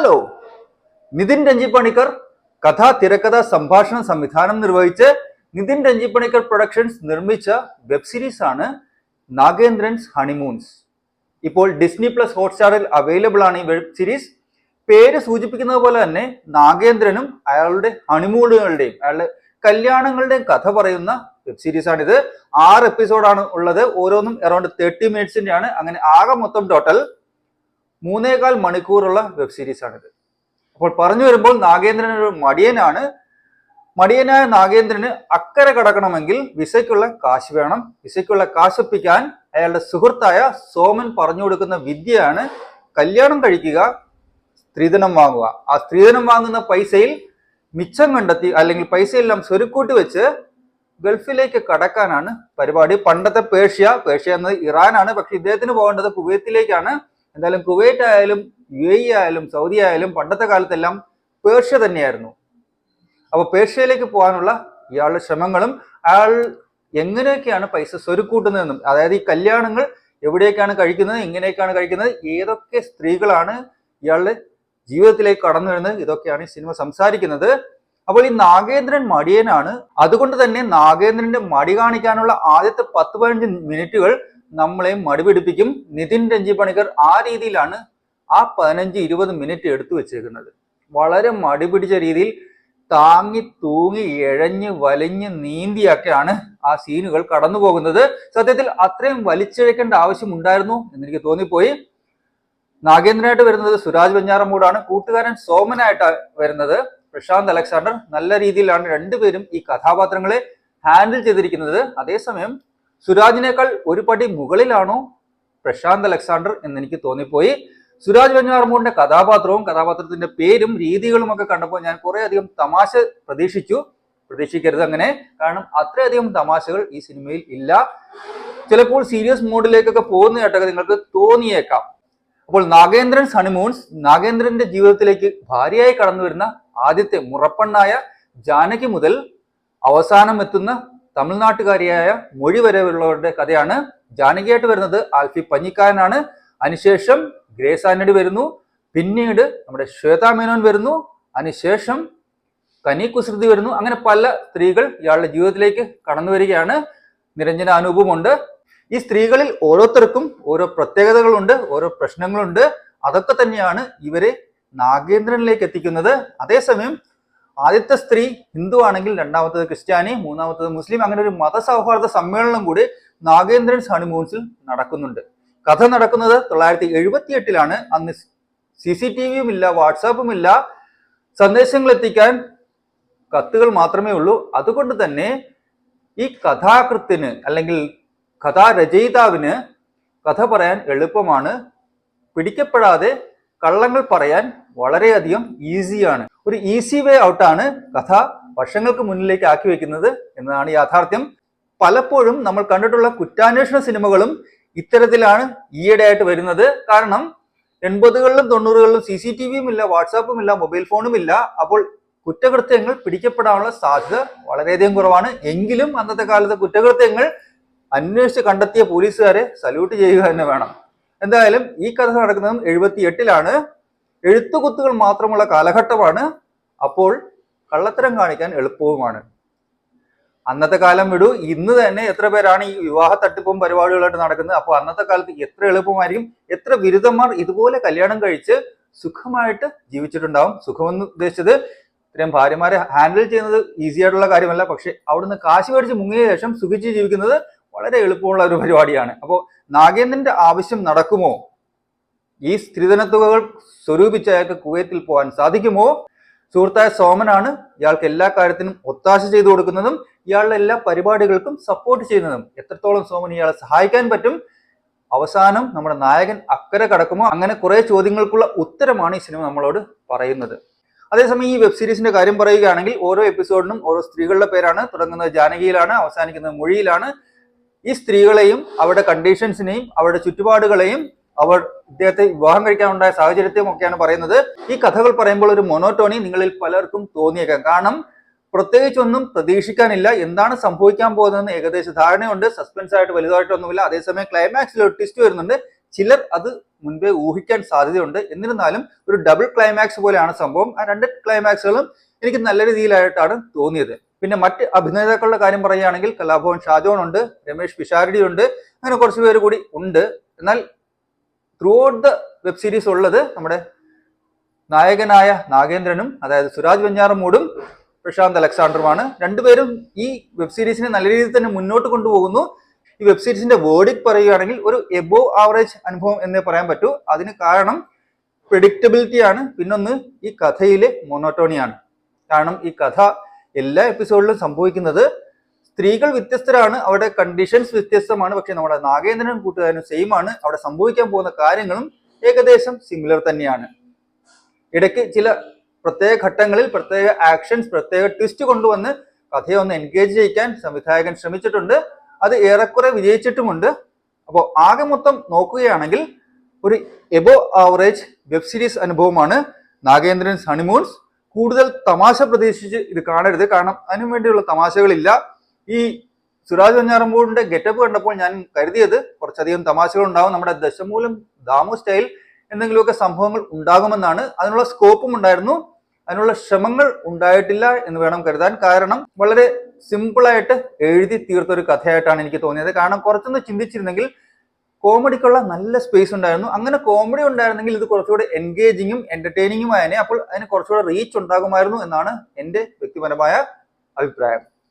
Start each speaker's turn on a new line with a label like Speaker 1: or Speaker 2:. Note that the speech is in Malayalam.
Speaker 1: ഹലോ, നിതിൻ രഞ്ജി പണിക്കർ കഥ, തിരക്കഥ, സംഭാഷണം, സംവിധാനം നിർവഹിച്ച് നിതിൻ രഞ്ജി പണിക്കർ പ്രൊഡക്ഷൻസ് നിർമ്മിച്ച വെബ് സീരീസ് ആണ് നാഗേന്ദ്രൻസ് ഹണിമൂൺസ്. ഇപ്പോൾ ഡിസ്നി പ്ലസ് ഹോട്ട്സ്റ്റാറിൽ അവൈലബിൾ ആണ് ഈ വെബ് സീരീസ്. പേര് സൂചിപ്പിക്കുന്നത് പോലെ തന്നെ നാഗേന്ദ്രനും അയാളുടെ ഹണിമൂണുകളുടെയും അയാളുടെ കല്യാണങ്ങളുടെയും കഥ പറയുന്ന വെബ് സീരീസ് ആണിത്. 6 എപ്പിസോഡാണ് ഉള്ളത്. ഓരോന്നും അറൌണ്ട് 30 മിനിറ്റ്സിന്റെ ആണ്. അങ്ങനെ ആകെ മൊത്തം ടോട്ടൽ 3.25 മണിക്കൂറുള്ള വെബ് സീരീസ് ആണിത്. അപ്പോൾ പറഞ്ഞു വരുമ്പോൾ നാഗേന്ദ്രൻ ഒരു മടിയനാണ്. മടിയനായ നാഗേന്ദ്രന് അക്കരെ കടക്കണമെങ്കിൽ വിസയ്ക്കുള്ള കാശ് വേണം. വിസയ്ക്കുള്ള കാശൊപ്പിക്കാൻ അയാളുടെ സുഹൃത്തായ സോമൻ പറഞ്ഞു കൊടുക്കുന്ന വിദ്യയാണ് കല്യാണം കഴിക്കുക, സ്ത്രീധനം വാങ്ങുക. ആ സ്ത്രീധനം വാങ്ങുന്ന പൈസയിൽ മിച്ചം കണ്ടെത്തി അല്ലെങ്കിൽ പൈസയെല്ലാം സ്വരുക്കൂട്ടി വെച്ച് ഗൾഫിലേക്ക് കടക്കാനാണ് പരിപാടി. പണ്ടത്തെ പേർഷ്യ എന്നത് ഇറാനാണ്, പക്ഷെ ഇദ്ദേഹത്തിന് പോകേണ്ടത് കുവൈത്തിലേക്കാണ്. എന്തായാലും കുവൈറ്റ് ആയാലും UAE ആയാലും സൗദി ആയാലും പണ്ടത്തെ കാലത്തെല്ലാം പേർഷ്യ തന്നെയായിരുന്നു. അപ്പൊ പേർഷ്യയിലേക്ക് പോകാനുള്ള ഇയാളുടെ ശ്രമങ്ങളും അയാൾ എങ്ങനെയൊക്കെയാണ് പൈസ സ്വരുക്കൂട്ടുന്നതെന്നും, അതായത് ഈ കല്യാണങ്ങൾ എവിടേക്കാണ് കഴിക്കുന്നത്, എങ്ങനെയൊക്കെയാണ് കഴിക്കുന്നത്, ഏതൊക്കെ സ്ത്രീകളാണ് ഇയാളുടെ ജീവിതത്തിലേക്ക് കടന്നു വരുന്നത്, ഇതൊക്കെയാണ് ഈ സിനിമ സംസാരിക്കുന്നത്. അപ്പോൾ ഈ നാഗേന്ദ്രൻ മടിയനാണ്. അതുകൊണ്ട് തന്നെ നാഗേന്ദ്രന്റെ മടി കാണിക്കാനുള്ള ആദ്യത്തെ 10-15 മിനിറ്റുകൾ നമ്മളെ മടിപിടിപ്പിക്കും. നിതിൻ രഞ്ജി പണിക്കർ ആ രീതിയിലാണ് ആ 15-20 മിനിറ്റ് എടുത്തു വെച്ചേക്കുന്നത്. വളരെ മടിപിടിച്ച രീതിയിൽ താങ്ങി തൂങ്ങി ഇഴഞ്ഞ് വലിഞ്ഞ് നീന്തിയൊക്കെയാണ് ആ സീനുകൾ കടന്നു പോകുന്നത്. സത്യത്തിൽ അത്രയും വലിച്ചിഴക്കേണ്ട ആവശ്യം ഉണ്ടായിരുന്നു എന്നെനിക്ക് തോന്നിപ്പോയി. നാഗേന്ദ്രനായിട്ട് വരുന്നത് സുരാജ് വെഞ്ഞാറമൂടാണ്. കൂട്ടുകാരൻ സോമനായിട്ട് വരുന്നത് പ്രശാന്ത് അലക്സാണ്ടർ. നല്ല രീതിയിലാണ് രണ്ടുപേരും ഈ കഥാപാത്രങ്ങളെ ഹാൻഡിൽ ചെയ്തിരിക്കുന്നത്. അതേസമയം സുരാജിനേക്കാൾ ഒരു പടി മുകളിലാണോ പ്രശാന്ത് അലക്സാണ്ടർ എന്നെനിക്ക് തോന്നിപ്പോയി. സുരാജ് വെഞ്ഞാറമൂടിന്റെ കഥാപാത്രത്തിന്റെ പേരും രീതികളും ഒക്കെ കണ്ടപ്പോൾ ഞാൻ കുറെ അധികം തമാശ പ്രതീക്ഷിക്കരുത് അങ്ങനെ. കാരണം അത്രയധികം തമാശകൾ ഈ സിനിമയിൽ ഇല്ല. ചിലപ്പോൾ സീരിയസ് മോഡിലേക്കൊക്കെ പോകുന്നതായിട്ടൊക്കെ നിങ്ങൾക്ക് തോന്നിയേക്കാം. അപ്പോൾ നാഗേന്ദ്രൻസ് ഹണിമൂൺസ്, നാഗേന്ദ്രന്റെ ജീവിതത്തിലേക്ക് ഭാര്യയായി കടന്നു വരുന്ന ആദ്യത്തെ മുറപ്പെണ്ണായ ജാനകി മുതൽ അവസാനം എത്തുന്ന തമിഴ്നാട്ടുകാരിയായ മൊഴി വരെയുള്ളവരുടെ കഥയാണ്. ജാനകിയായിട്ട് വരുന്നത് ആൽഫി പഞ്ഞിക്കാരനാണ്. അതിനുശേഷം ഗ്രേസ് ആന്റണി വരുന്നു. പിന്നീട് നമ്മുടെ ശ്വേതാ മേനോൻ വരുന്നു. അതിനുശേഷം കനി കുസൃതി വരുന്നു. അങ്ങനെ പല സ്ത്രീകൾ ഇയാളുടെ ജീവിതത്തിലേക്ക് കടന്നു വരികയാണ്. നിരഞ്ജന അനൂപുമുണ്ട്. ഈ സ്ത്രീകളിൽ ഓരോരുത്തർക്കും ഓരോ പ്രത്യേകതകളുണ്ട്, ഓരോ പ്രശ്നങ്ങളുണ്ട്. അതൊക്കെ തന്നെയാണ് ഇവരെ നാഗേന്ദ്രനിലേക്ക് എത്തിക്കുന്നത്. അതേസമയം ആദ്യത്തെ സ്ത്രീ ഹിന്ദു ആണെങ്കിൽ രണ്ടാമത്തത് ക്രിസ്ത്യാനി, മൂന്നാമത്തത് മുസ്ലിം. അങ്ങനെ ഒരു മതസൗഹാർദ്ദ സമ്മേളനം കൂടി നാഗേന്ദ്രൻസ് ഹണിമൂൺസിൽ നടക്കുന്നുണ്ട്. കഥ നടക്കുന്നത് 1978-ലാണ്. അന്ന് CCTVയും ഇല്ല, വാട്സാപ്പും ഇല്ല. സന്ദേശങ്ങൾ എത്തിക്കാൻ കത്തുകൾ മാത്രമേ ഉള്ളൂ. അതുകൊണ്ട് തന്നെ ഈ കഥാകൃത്തിന് അല്ലെങ്കിൽ കഥാരചയിതാവിന് കഥ പറയാൻ എളുപ്പമാണ്. പിടിക്കപ്പെടാതെ കള്ളങ്ങൾ പറയാൻ വളരെയധികം ഈസിയാണ്. ഒരു ഈസി വേ ഔട്ടാണ് കഥ വർഷങ്ങൾക്ക് മുന്നിലേക്ക് ആക്കി വെക്കുന്നത് എന്നതാണ് യാഥാർത്ഥ്യം. പലപ്പോഴും നമ്മൾ കണ്ടിട്ടുള്ള കുറ്റാന്വേഷണ സിനിമകളും ഇത്തരത്തിലാണ് ഈയിടെയായിട്ട് വരുന്നത്. കാരണം 80കളിലും 90കളിലും CCTVയും ഇല്ല, വാട്സാപ്പും ഇല്ല, മൊബൈൽ ഫോണും ഇല്ല. അപ്പോൾ കുറ്റകൃത്യങ്ങൾ പിടിക്കപ്പെടാനുള്ള സാധ്യത വളരെയധികം കുറവാണ്. എങ്കിലും അന്നത്തെ കാലത്തെ കുറ്റകൃത്യങ്ങൾ അന്വേഷിച്ച് കണ്ടെത്തിയ പോലീസുകാരെ സല്യൂട്ട് ചെയ്യുക തന്നെ വേണം. എന്തായാലും ഈ കഥ നടക്കുന്നതും 78-ലാണ്. എഴുത്തുകുത്തുകൾ മാത്രമുള്ള കാലഘട്ടമാണ്. അപ്പോൾ കള്ളത്തരം കാണിക്കാൻ എളുപ്പവുമാണ്. അന്നത്തെ കാലം വിടൂ, ഇന്ന് തന്നെ എത്ര പേരാണ് ഈ വിവാഹ തട്ടിപ്പും പരിപാടികളായിട്ട് നടക്കുന്നത്. അപ്പോൾ അന്നത്തെ കാലത്ത് എത്ര എളുപ്പമായിരിക്കും. എത്ര ബിരുദന്മാർ ഇതുപോലെ കല്യാണം കഴിച്ച് സുഖമായിട്ട് ജീവിച്ചിട്ടുണ്ടാവും. സുഖമെന്ന് ഉദ്ദേശിച്ചത് ഇത്രയും ഭാര്യമാരെ ഹാൻഡിൽ ചെയ്യുന്നത് ഈസി ആയിട്ടുള്ള കാര്യമല്ല. പക്ഷെ അവിടുന്ന് കാശ് മേടിച്ച് മുങ്ങിയ ശേഷം സുഖിച്ച് ജീവിക്കുന്നത് വളരെ എളുപ്പമുള്ള ഒരു പരിപാടിയാണ്. അപ്പോൾ നാഗേന്ദ്രന്റെ ആവശ്യം നടക്കുമോ? ഈ സ്ത്രീധന തുകകൾ സ്വരൂപിച്ച് അയാൾക്ക് കുവൈത്തിൽ പോകാൻ സാധിക്കുമോ? സുഹൃത്തായ സോമനാണ് ഇയാൾക്ക് എല്ലാ കാര്യത്തിനും ഒത്താശ ചെയ്തു കൊടുക്കുന്നതും ഇയാളുടെ എല്ലാ പരിപാടികൾക്കും സപ്പോർട്ട് ചെയ്യുന്നതും. എത്രത്തോളം സോമൻ ഇയാളെ സഹായിക്കാൻ പറ്റും? അവസാനം നമ്മുടെ നായകൻ അക്കരെ കടക്കുമോ? അങ്ങനെ കുറെ ചോദ്യങ്ങൾക്കുള്ള ഉത്തരമാണ് ഈ സിനിമ നമ്മളോട് പറയുന്നത്. അതേസമയം ഈ വെബ് സീരീസിന്റെ കാര്യം പറയുകയാണെങ്കിൽ ഓരോ എപ്പിസോഡിനും ഓരോ സ്ത്രീകളുടെ പേരാണ്. തുടങ്ങുന്നത് ജാനകിയിലാണ്, അവസാനിക്കുന്നത് മൊഴിയിലാണ്. ഈ സ്ത്രീകളെയും അവരുടെ കണ്ടീഷൻസിനെയും അവരുടെ ചുറ്റുപാടുകളെയും അവർ ഇദ്ദേഹത്തെ വിവാഹം കഴിക്കാനുണ്ടായ സാഹചര്യത്തെയും ഒക്കെയാണ് പറയുന്നത്. ഈ കഥകൾ പറയുമ്പോൾ ഒരു മൊനോട്ടോണി നിങ്ങളിൽ പലർക്കും തോന്നിയേക്കാം. കാരണം പ്രത്യേകിച്ചൊന്നും പ്രതീക്ഷിക്കാനില്ല. എന്താണ് സംഭവിക്കാൻ പോകുന്നതെന്ന് ഏകദേശ ധാരണയുണ്ട്. സസ്പെൻസ് ആയിട്ട് വലുതായിട്ടൊന്നുമില്ല. അതേസമയം ക്ലൈമാക്സിൽ ഒരു ട്വിസ്റ്റ് വരുന്നുണ്ട്. ചിലർ അത് മുൻപേ ഊഹിക്കാൻ സാധ്യതയുണ്ട്. എന്നിരുന്നാലും ഒരു ഡബിൾ ക്ലൈമാക്സ് പോലെയാണ് സംഭവം. ആ രണ്ട് ക്ലൈമാക്സുകളും എനിക്ക് നല്ല രീതിയിലായിട്ടാണ് തോന്നിയത്. പിന്നെ മറ്റ് അഭിനേതാക്കളുടെ കാര്യം പറയുകയാണെങ്കിൽ കലാഭവൻ ഷാജോൺ ഉണ്ട്, രമേഷ് പിഷാരടി ഉണ്ട്, അങ്ങനെ കുറച്ച് പേര് കൂടി ഉണ്ട്. എന്നാൽ through out the web series ഉള്ളത് നമ്മുടെ നായകനായ നാഗേന്ദ്രനും അതായത് സുരാജ് വെഞ്ഞാറമൂടും പ്രശാന്ത് അലക്സാണ്ടറുമാണ്. രണ്ടുപേരും ഈ വെബ് സീരീസിനെ നല്ല രീതിയിൽ തന്നെ മുന്നോട്ട് കൊണ്ടുപോകുന്നു. ഈ വെബ് സീരീസിന്റെ വേർഡിക്ട് പറയുകയാണെങ്കിൽ ഒരു എബോവ് ആവറേജ് അനുഭവം എന്നേ പറയാൻ പറ്റൂ. അതിന് കാരണം പ്രെഡിക്റ്റബിലിറ്റി ആണ്, പിന്നൊന്ന് ഈ കഥയിലെ മോണോട്ടോണിയാണ്. കാരണം ഈ കഥ എല്ലാ എപ്പിസോഡിലും സംഭവിക്കുന്നത് സ്ത്രീകൾ വ്യത്യസ്തരാണ്, അവരുടെ കണ്ടീഷൻസ് വ്യത്യസ്തമാണ്, പക്ഷെ നമ്മുടെ നാഗേന്ദ്രനും കൂട്ടുകാരനും സെയിം ആണ്. അവിടെ സംഭവിക്കാൻ പോകുന്ന കാര്യങ്ങളും ഏകദേശം സിമിലർ തന്നെയാണ്. ഇടയ്ക്ക് ചില പ്രത്യേക ഘട്ടങ്ങളിൽ പ്രത്യേക ആക്ഷൻസ്, പ്രത്യേക ട്വിസ്റ്റ് കൊണ്ടുവന്ന് കഥയെ ഒന്ന് എൻഗേജ് ചെയ്യിക്കാൻ സംവിധായകൻ ശ്രമിച്ചിട്ടുണ്ട്. അത് ഏറെക്കുറെ വിജയിച്ചിട്ടുമുണ്ട്. അപ്പോൾ ആകെ മൊത്തം നോക്കുകയാണെങ്കിൽ ഒരു എബോ ആവറേജ് വെബ് സീരീസ് അനുഭവമാണ് നാഗേന്ദ്രൻസ് ഹണിമൂൺസ്. കൂടുതൽ തമാശ പ്രതീക്ഷിച്ച് ഇത് കാണരുത്, കാരണം അതിനു വേണ്ടിയുള്ള തമാശകളില്ല. ഈ സുരാജ് വെഞ്ഞാറമൂടിന്റെ ഗെറ്റപ്പ് കണ്ടപ്പോൾ ഞാൻ കരുതിയത് കുറച്ചധികം തമാശകൾ ഉണ്ടാവും, നമ്മുടെ ദശമൂലം ദാമു സ്റ്റൈൽ എന്തെങ്കിലുമൊക്കെ സംഭവങ്ങൾ ഉണ്ടാകുമെന്നാണ്. അതിനുള്ള സ്കോപ്പും ഉണ്ടായിരുന്നു, അതിനുള്ള ശ്രമങ്ങൾ ഉണ്ടായിട്ടില്ല എന്ന് വേണം കരുതാൻ. കാരണം വളരെ സിമ്പിളായിട്ട് എഴുതി തീർത്തൊരു കഥയായിട്ടാണ് എനിക്ക് തോന്നിയത്. കാരണം കുറച്ചൊന്ന് ചിന്തിച്ചിരുന്നെങ്കിൽ കോമഡിക്കുള്ള നല്ല സ്പേസ് ഉണ്ടായിരുന്നു. അങ്ങനെ കോമഡി ഉണ്ടായിരുന്നെങ്കിൽ ഇത് കുറച്ചുകൂടെ എൻഗേജിങ്ങും എന്റർടൈനിങ്ങും ആയനെ. അപ്പോൾ അതിന് കുറച്ചുകൂടെ റീച്ച് ഉണ്ടാകുമായിരുന്നു എന്നാണ് എൻ്റെ വ്യക്തിപരമായ അഭിപ്രായം.